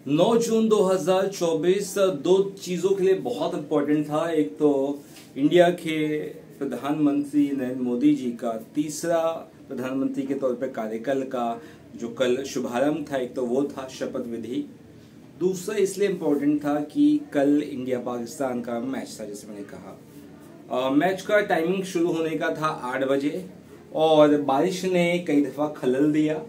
9 जून 2024 दो चीजों के लिए बहुत इम्पोर्टेंट था। एक तो इंडिया के प्रधानमंत्री नरेंद्र मोदी जी का तीसरा प्रधानमंत्री के तौर पर कार्यकाल का जो कल शुभारंभ था, एक तो वो था शपथ विधि। दूसरा इसलिए इम्पोर्टेंट था कि कल इंडिया पाकिस्तान का मैच था। जैसे मैंने कहा, मैच का टाइमिंग शुरू होने का था 8 बजे और बारिश ने कई दफा खलल दिया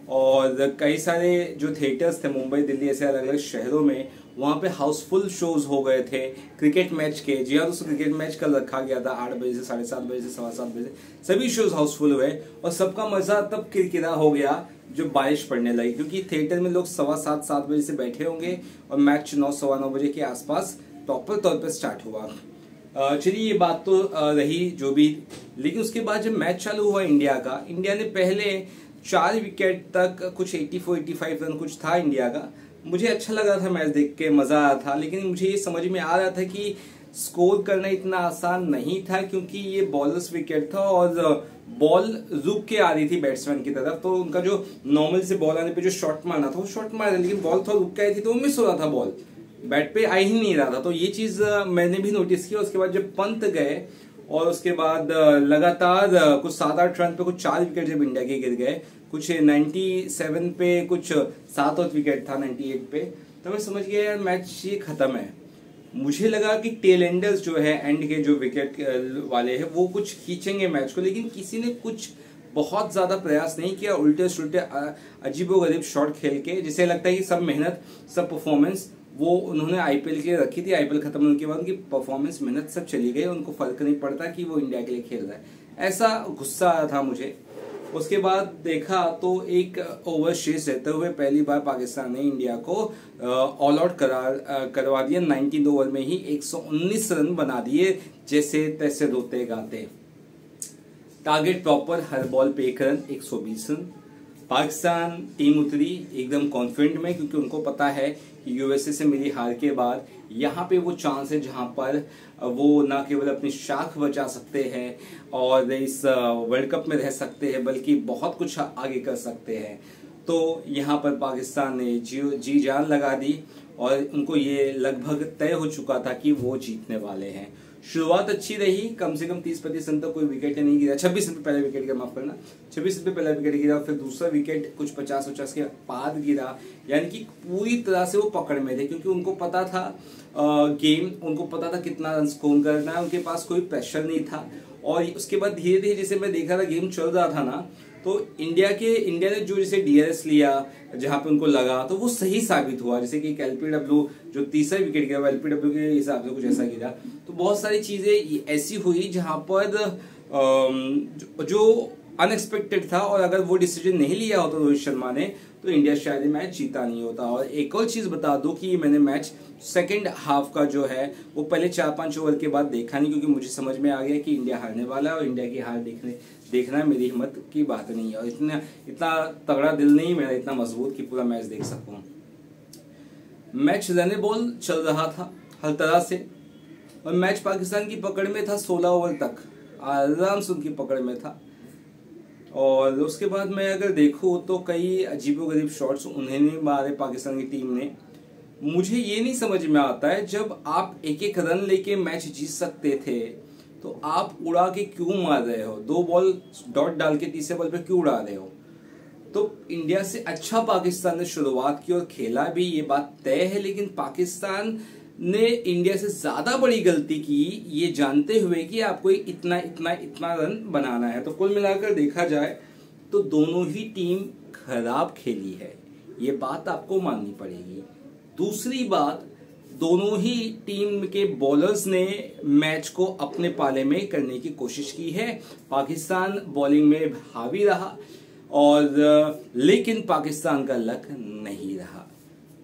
और कई सारे जो थिएटर्स थे मुंबई, दिल्ली, ऐसे अलग अलग शहरों में, वहां पे हाउसफुल शोज हो गए थे क्रिकेट मैच के। जी हाँ दोस्तों, क्रिकेट मैच कल रखा गया था 8 बजे से 7:30 बजे से 7:15 बजे। सभी शोज हाउसफुल हुए और सबका मजा तब किरकिरा हो गया जब बारिश पड़ने लगी, क्योंकि थिएटर में लोग 7:15 बजे से बैठे होंगे और मैच 9, सवा 9 बजे के आसपास प्रॉपर तौर पर स्टार्ट हुआ। चलिए, ये बात तो रही जो भी, लेकिन उसके बाद जब मैच चालू हुआ इंडिया ने पहले 4 विकेट तक कुछ 84-85 रन कुछ था इंडिया का। मुझे अच्छा लग रहा था मैच देख के, मजा आ रहा था, लेकिन मुझे ये समझ में आ रहा था कि स्कोर करना इतना आसान नहीं था, क्योंकि ये बॉलर्स विकेट था और बॉल रुक के आ रही थी बैट्समैन की तरफ। तो उनका जो नॉर्मल से बॉल आने पे जो शॉट मारना था वो शॉट मार रहा, लेकिन बॉल थोड़ा रुक के आई थी तो वो मिस हो रहा था, बॉल बैट पे आ ही नहीं रहा था। तो ये चीज मैंने भी नोटिस किया। उसके बाद जब पंत गए और उसके बाद लगातार कुछ 7-8 रन पे कुछ 4 विकेट जब इंडिया के गिर गए, कुछ 97 पे कुछ 7 और विकेट था 98 पे, तो मैं समझ गया यार मैच ये खत्म है। मुझे लगा कि टेल एंडर्स जो है, एंड के जो विकेट वाले हैं, वो कुछ खींचेंगे मैच को, लेकिन किसी ने कुछ बहुत ज्यादा प्रयास नहीं किया। उल्टे सुल्टे अजीबोगरीब शॉट खेल के, जिसे लगता है कि सब मेहनत, सब परफॉर्मेंस वो उन्होंने आईपीएल के लिए रखी थी। आईपीएल खत्म होने के बाद उनकी परफॉर्मेंस, मेहनत सब चली गई, उनको फर्क नहीं पड़ता कि वो इंडिया के लिए खेल रहा है। ऐसा गुस्सा आया था मुझे। उसके बाद देखा तो एक ओवर शेष रहते हुए पहली बार पाकिस्तान ने इंडिया को ऑल आउट करवा दिया। 19 ओवर में ही 119 रन बना दिए, जैसे तैसे रोते गाते। टारगेट प्रॉपर, हर बॉल पे 1 रन, 120 रन। पाकिस्तान टीम उतरी एकदम कॉन्फिडेंट में, क्योंकि उनको पता है कि यूएसए से मिली हार के बाद यहाँ पे वो चांस है जहां पर वो ना केवल अपनी शाख बचा सकते हैं और इस वर्ल्ड कप में रह सकते हैं, बल्कि बहुत कुछ आगे कर सकते हैं। तो यहाँ पर पाकिस्तान ने जी जान लगा दी और उनको ये लगभग तय हो चुका था कि वो जीतने वाले हैं। शुरुआत अच्छी रही, कम से कम 30-35 रन तक कोई विकेट नहीं गिरा। 26 रन पे पहला विकेट गिरा, माफ करना, 26 रन पे पहला विकेट गिरा, फिर दूसरा विकेट कुछ 50-50 के बाद गिरा। यानी कि पूरी तरह से वो पकड़ में थे, क्योंकि उनको पता था गेम, उनको पता था कितना रन स्कोर करना है, उनके पास कोई प्रेशर नहीं था। और उसके बाद धीरे धीरे जैसे मैं देख रहा था गेम चल रहा था ना, तो इंडिया ने जो जैसे डीआरएस लिया जहां पे उनको लगा, तो वो सही साबित हुआ। जैसे कि एलपीडब्ल्यू जो तीसरा विकेट गिरा, एलपीडब्ल्यू के हिसाब से कुछ ऐसा गिरा। तो बहुत सारी चीजें ऐसी हुई जहां पर जो अनएक्सपेक्टेड था, और अगर वो डिसीजन नहीं लिया होता रोहित शर्मा ने, तो इंडिया शायद मैच जीता नहीं होता। और एक और चीज बता दूं कि मैंने मैच सेकंड हाफ का जो है वो पहले 4-5 ओवर के बाद देखा नहीं, क्योंकि मुझे समझ में आ गया कि इंडिया हारने वाला है और इंडिया की हार देखना मेरी हिम्मत की बात नहीं है, और इतना तगड़ा दिल नहीं मेरा, इतना मजबूत कि पूरा मैच देख सकूं। मैच रन बॉल चल रहा था हर तरह से, और मैच पाकिस्तान की पकड़ में था। 16 ओवर तक आराम से उनकी पकड़ में था। और उसके बाद मैं अगर देखूं तो कई अजीबोगरीब शॉट्स उन्होंने मारे पाकिस्तान की टीम ने। मुझे ये नहीं समझ में आता है, जब आप 1-1 रन लेके मैच जीत सकते थे तो आप उड़ा के क्यों मार रहे हो? 2 बॉल डॉट डाल के तीसरे बॉल पे क्यों उड़ा रहे हो? तो इंडिया से अच्छा पाकिस्तान ने शुरुआत की और खेला भी, ये बात तय है, लेकिन पाकिस्तान ने इंडिया से ज्यादा बड़ी गलती की, ये जानते हुए कि आपको इतना रन बनाना है। तो कुल मिलाकर देखा जाए तो दोनों ही टीम खराब खेली है, ये बात आपको माननी पड़ेगी। दूसरी बात, दोनों ही टीम के बॉलर्स ने मैच को अपने पाले में करने की कोशिश की है। पाकिस्तान बॉलिंग में हावी रहा, और लेकिन पाकिस्तान का लक नहीं रहा,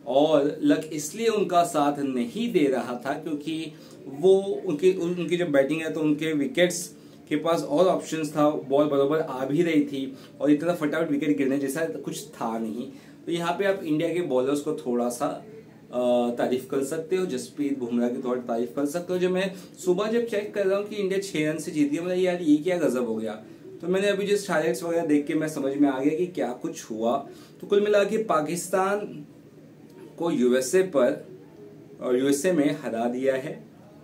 और लक इसलिए उनका साथ नहीं दे रहा था क्योंकि वो उनकी जब बैटिंग है तो उनके विकेट्स के पास और ऑप्शंस था, बॉल बराबर आ भी रही थी और इतना फटाफट विकेट गिरने जैसा कुछ था नहीं। तो यहाँ पे आप इंडिया के बॉलर्स को थोड़ा सा तारीफ कर सकते हो, जसप्रीत बुमराह की थोड़ी तारीफ कर सकते हो। जब मैं सुबह जब चेक कर रहा हूँ कि इंडिया 6 रन से जीती है, मतलब यार ये क्या गजब हो गया। तो मैंने अभी जस्ट हाइलाइट्स वगैरह देख के मैं समझ में आ गया कि क्या कुछ हुआ। तो कुल मिला के पाकिस्तान को यूएसए पर और यूएसए में हरा दिया है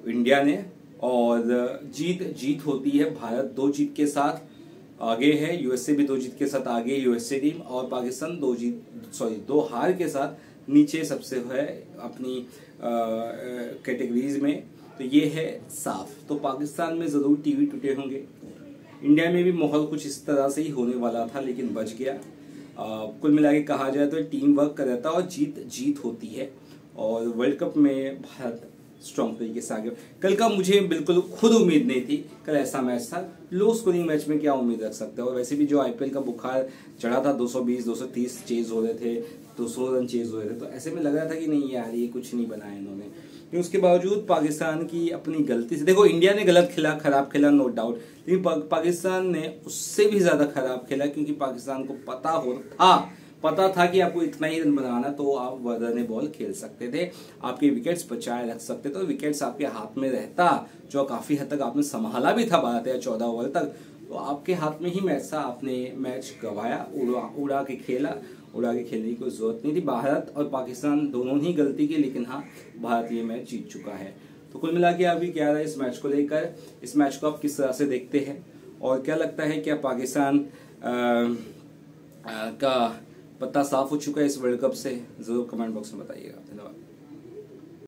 इंडिया ने, और जीत होती है। भारत 2 जीत के साथ आगे है, यूएसए भी 2 जीत के साथ आगे है यूएसए टीम, और पाकिस्तान 2 हार के साथ नीचे सबसे है अपनी कैटेगरीज में। तो ये है साफ। तो पाकिस्तान में जरूर टीवी टूटे होंगे। इंडिया में भी माहौल कुछ इस तरह से ही होने वाला था, लेकिन बच गया। कुल मिला के कहा जाए तो टीम वर्क का रहता है और जीत होती है, और वर्ल्ड कप में भारत स्ट्रॉन्ग तरीके से आगे। कल का मुझे बिल्कुल खुद उम्मीद नहीं थी, कल ऐसा मैच था। लो स्कोरिंग मैच में क्या उम्मीद रख सकते हैं, और वैसे भी जो आईपीएल का बुखार चढ़ा था, 220 230 चेज हो रहे थे, 200 रन चेज हो रहे थे, तो ऐसे में लग रहा था कि नहीं यार ये कुछ नहीं बनाया इन्होंने। लेकिन उसके बावजूद पाकिस्तान की अपनी गलती से, देखो इंडिया ने गलत खेला, खराब खेला, नो डाउट, लेकिन पाकिस्तान ने उससे भी ज्यादा खराब खेला, क्योंकि पाकिस्तान को पता था कि आपको इतना ही रन बनाना, तो आप वरने बॉल खेल सकते थे, आपके विकेट्स बचाए रख सकते थे, तो विकेट्स आपके हाथ में रहता, जो काफी हद तक आपने संभाला भी था 12 या 14 ओवर तक, तो आपके हाथ में ही मैच था। आपने मैच गंवाया, उड़ा के खेलने की कोई जरूरत नहीं थी। भारत और पाकिस्तान दोनों ही गलती की, लेकिन हाँ, भारत ये मैच जीत चुका है। तो कुल मिला के अभी क्या रहा है इस मैच को लेकर, इस मैच को आप किस तरह से देखते हैं, और क्या लगता है क्या पाकिस्तान का पत्ता साफ हो चुका है इस वर्ल्ड कप से, जरूर कमेंट बॉक्स में बताइएगा। धन्यवाद।